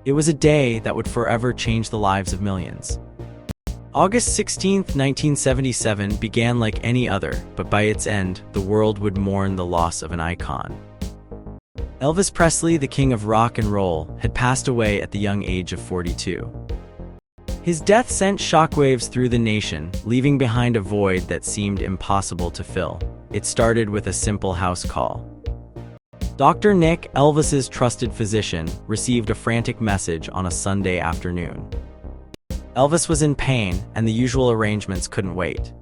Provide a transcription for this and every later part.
It was a day that would forever change the lives of millions. August 16, 1977 began like any other, but by its end, the world would mourn the loss of an icon. Elvis Presley, the king of rock and roll, had passed away at the young age of 42. His death sent shockwaves through the nation, leaving behind a void that seemed impossible to fill. It started with a simple house call. Dr. Nick, Elvis's trusted physician, received a frantic message on a Sunday afternoon. Elvis was in pain, and the usual arrangements couldn't wait.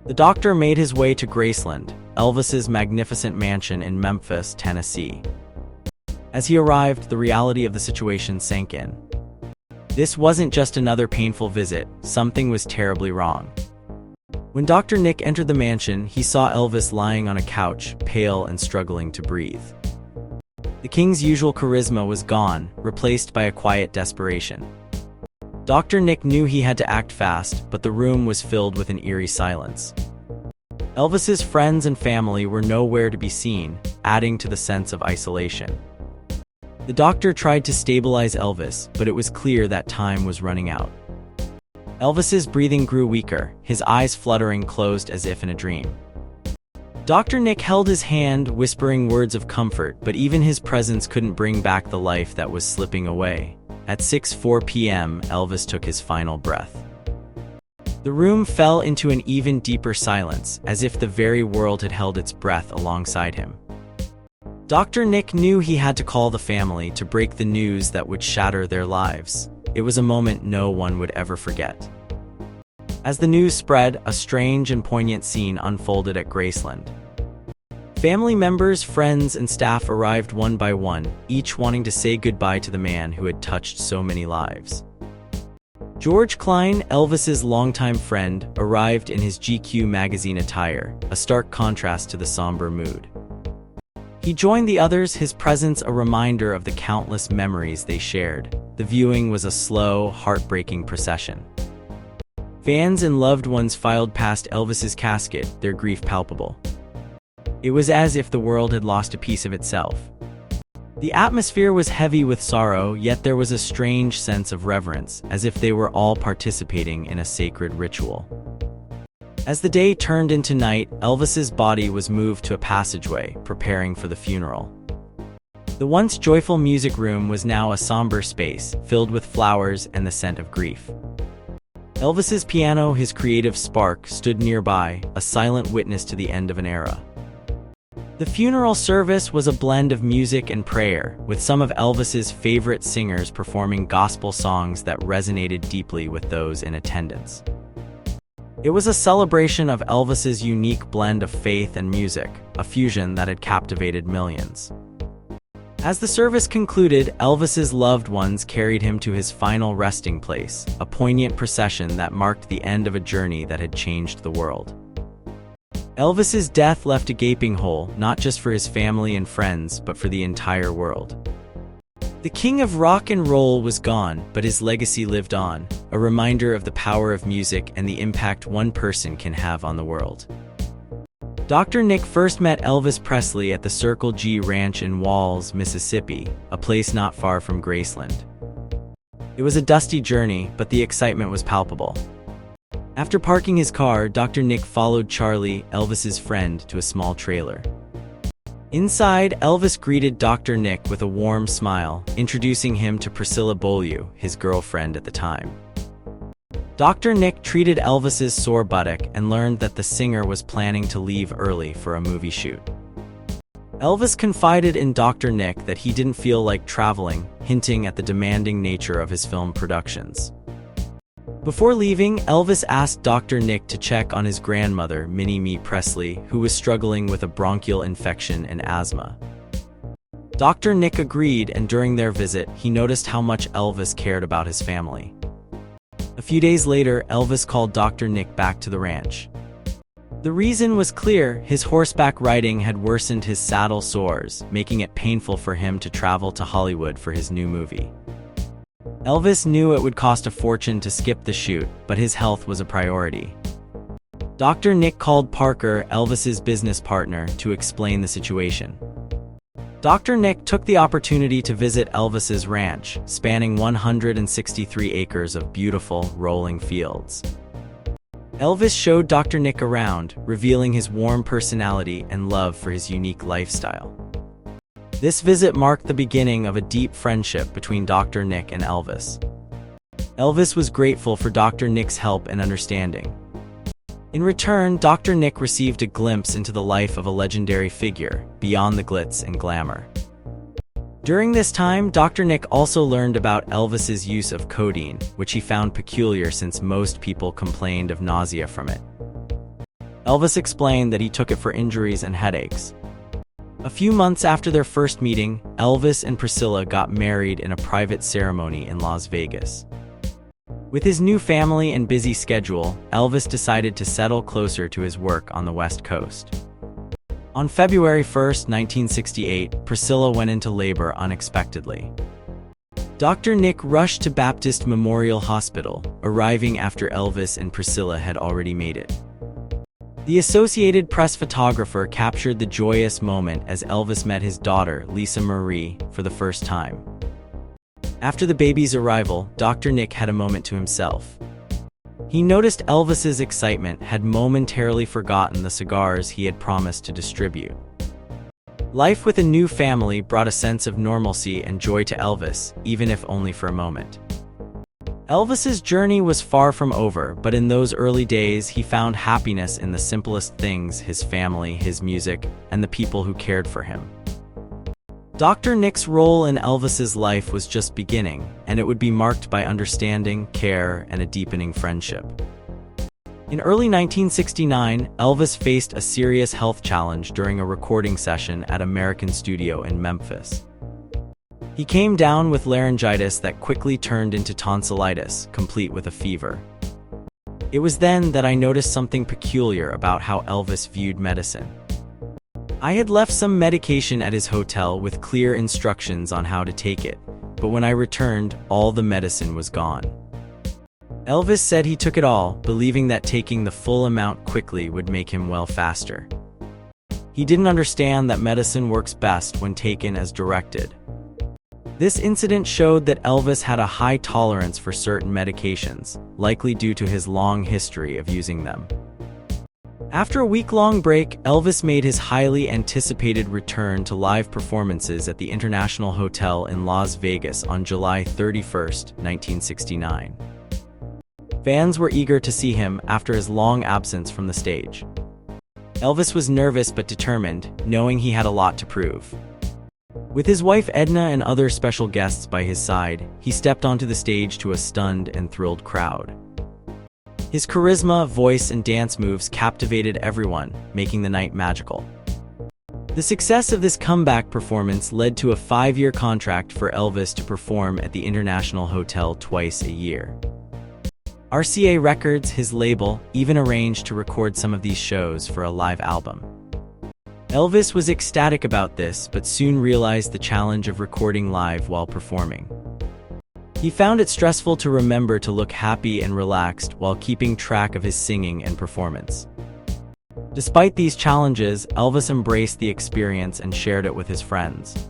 The doctor made his way to Graceland, Elvis's magnificent mansion in Memphis, Tennessee. As he arrived, the reality of the situation sank in. This wasn't just another painful visit, something was terribly wrong. When Dr. Nick entered the mansion, he saw Elvis lying on a couch, pale and struggling to breathe. The king's usual charisma was gone, replaced by a quiet desperation. Dr. Nick knew he had to act fast, but the room was filled with an eerie silence. Elvis's friends and family were nowhere to be seen, adding to the sense of isolation. The doctor tried to stabilize Elvis, but it was clear that time was running out. Elvis's breathing grew weaker, his eyes fluttering closed as if in a dream. Dr. Nick held his hand, whispering words of comfort, but even his presence couldn't bring back the life that was slipping away. At 6:04 p.m., Elvis took his final breath. The room fell into an even deeper silence, as if the very world had held its breath alongside him. Dr. Nick knew he had to call the family to break the news that would shatter their lives. It was a moment no one would ever forget. As the news spread, a strange and poignant scene unfolded at Graceland. Family members, friends, and staff arrived one by one, each wanting to say goodbye to the man who had touched so many lives. George Klein, Elvis's longtime friend, arrived in his GQ magazine attire, a stark contrast to the somber mood. He joined the others, his presence a reminder of the countless memories they shared. The viewing was a slow, heartbreaking procession. Fans and loved ones filed past Elvis's casket, their grief palpable. It was as if the world had lost a piece of itself. The atmosphere was heavy with sorrow, yet there was a strange sense of reverence, as if they were all participating in a sacred ritual. As the day turned into night, Elvis's body was moved to a passageway, preparing for the funeral. The once joyful music room was now a somber space, filled with flowers and the scent of grief. Elvis's piano, his creative spark, stood nearby, a silent witness to the end of an era. The funeral service was a blend of music and prayer, with some of Elvis's favorite singers performing gospel songs that resonated deeply with those in attendance. It was a celebration of Elvis's unique blend of faith and music, a fusion that had captivated millions. As the service concluded, Elvis's loved ones carried him to his final resting place, a poignant procession that marked the end of a journey that had changed the world. Elvis's death left a gaping hole, not just for his family and friends, but for the entire world. The king of rock and roll was gone, but his legacy lived on, a reminder of the power of music and the impact one person can have on the world. Dr. Nick first met Elvis Presley at the Circle G Ranch in Walls, Mississippi, a place not far from Graceland. It was a dusty journey, but the excitement was palpable. After parking his car, Dr. Nick followed Charlie, Elvis's friend, to a small trailer. Inside, Elvis greeted Dr. Nick with a warm smile, introducing him to Priscilla Beaulieu, his girlfriend at the time. Dr. Nick treated Elvis's sore buttock and learned that the singer was planning to leave early for a movie shoot. Elvis confided in Dr. Nick that he didn't feel like traveling, hinting at the demanding nature of his film productions. Before leaving, Elvis asked Dr. Nick to check on his grandmother, Minnie Mee Presley, who was struggling with a bronchial infection and asthma. Dr. Nick agreed, and during their visit, he noticed how much Elvis cared about his family. A few days later, Elvis called Dr. Nick back to the ranch. The reason was clear: his horseback riding had worsened his saddle sores, making it painful for him to travel to Hollywood for his new movie. Elvis knew it would cost a fortune to skip the shoot, but his health was a priority. Dr. Nick called Parker, Elvis's business partner, to explain the situation. Dr. Nick took the opportunity to visit Elvis's ranch, spanning 163 acres of beautiful, rolling fields. Elvis showed Dr. Nick around, revealing his warm personality and love for his unique lifestyle. This visit marked the beginning of a deep friendship between Dr. Nick and Elvis. Elvis was grateful for Dr. Nick's help and understanding. In return, Dr. Nick received a glimpse into the life of a legendary figure, beyond the glitz and glamour. During this time, Dr. Nick also learned about Elvis's use of codeine, which he found peculiar since most people complained of nausea from it. Elvis explained that he took it for injuries and headaches. A few months after their first meeting, Elvis and Priscilla got married in a private ceremony in Las Vegas. With his new family and busy schedule, Elvis decided to settle closer to his work on the West Coast. On February 1, 1968, Priscilla went into labor unexpectedly. Dr. Nick rushed to Baptist Memorial Hospital, arriving after Elvis and Priscilla had already made it. The Associated Press photographer captured the joyous moment as Elvis met his daughter, Lisa Marie, for the first time. After the baby's arrival, Dr. Nick had a moment to himself. He noticed Elvis's excitement had momentarily forgotten the cigars he had promised to distribute. Life with a new family brought a sense of normalcy and joy to Elvis, even if only for a moment. Elvis's journey was far from over, but in those early days he found happiness in the simplest things: his family, his music, and the people who cared for him. Dr. Nick's role in Elvis's life was just beginning, and it would be marked by understanding, care, and a deepening friendship. In early 1969, Elvis faced a serious health challenge during a recording session at American Studio in Memphis. He came down with laryngitis that quickly turned into tonsillitis, complete with a fever. It was then that I noticed something peculiar about how Elvis viewed medicine. I had left some medication at his hotel with clear instructions on how to take it, but when I returned, all the medicine was gone. Elvis said he took it all, believing that taking the full amount quickly would make him well faster. He didn't understand that medicine works best when taken as directed. This incident showed that Elvis had a high tolerance for certain medications, likely due to his long history of using them. After a week-long break, Elvis made his highly anticipated return to live performances at the International Hotel in Las Vegas on July 31, 1969. Fans were eager to see him after his long absence from the stage. Elvis was nervous but determined, knowing he had a lot to prove. With his wife Edna and other special guests by his side, he stepped onto the stage to a stunned and thrilled crowd. His charisma, voice, and dance moves captivated everyone, making the night magical. The success of this comeback performance led to a 5-year contract for Elvis to perform at the International Hotel twice a year. RCA Records, his label, even arranged to record some of these shows for a live album. Elvis was ecstatic about this, but soon realized the challenge of recording live while performing. He found it stressful to remember to look happy and relaxed while keeping track of his singing and performance. Despite these challenges, Elvis embraced the experience and shared it with his friends.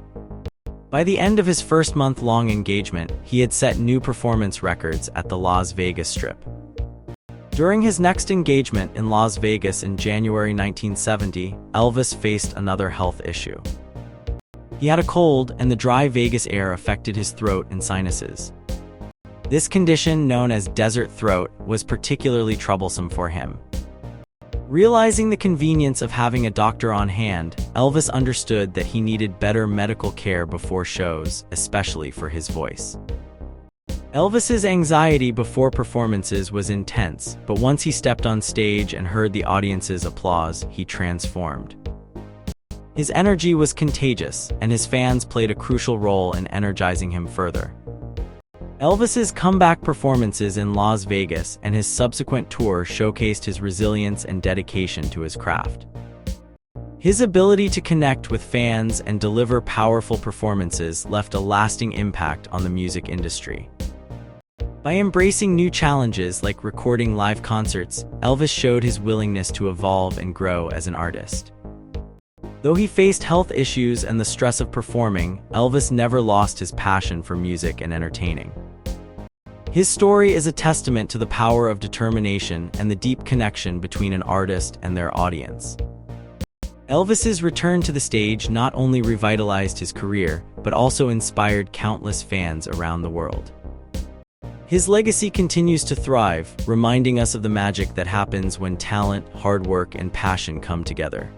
By the end of his first month-long engagement, he had set new performance records at the Las Vegas Strip. During his next engagement in Las Vegas in January 1970, Elvis faced another health issue. He had a cold, and the dry Vegas air affected his throat and sinuses. This condition, known as desert throat, was particularly troublesome for him. Realizing the convenience of having a doctor on hand, Elvis understood that he needed better medical care before shows, especially for his voice. Elvis's anxiety before performances was intense, but once he stepped on stage and heard the audience's applause, he transformed. His energy was contagious, and his fans played a crucial role in energizing him further. Elvis's comeback performances in Las Vegas and his subsequent tour showcased his resilience and dedication to his craft. His ability to connect with fans and deliver powerful performances left a lasting impact on the music industry. By embracing new challenges like recording live concerts, Elvis showed his willingness to evolve and grow as an artist. Though he faced health issues and the stress of performing, Elvis never lost his passion for music and entertaining. His story is a testament to the power of determination and the deep connection between an artist and their audience. Elvis's return to the stage not only revitalized his career, but also inspired countless fans around the world. His legacy continues to thrive, reminding us of the magic that happens when talent, hard work, and passion come together.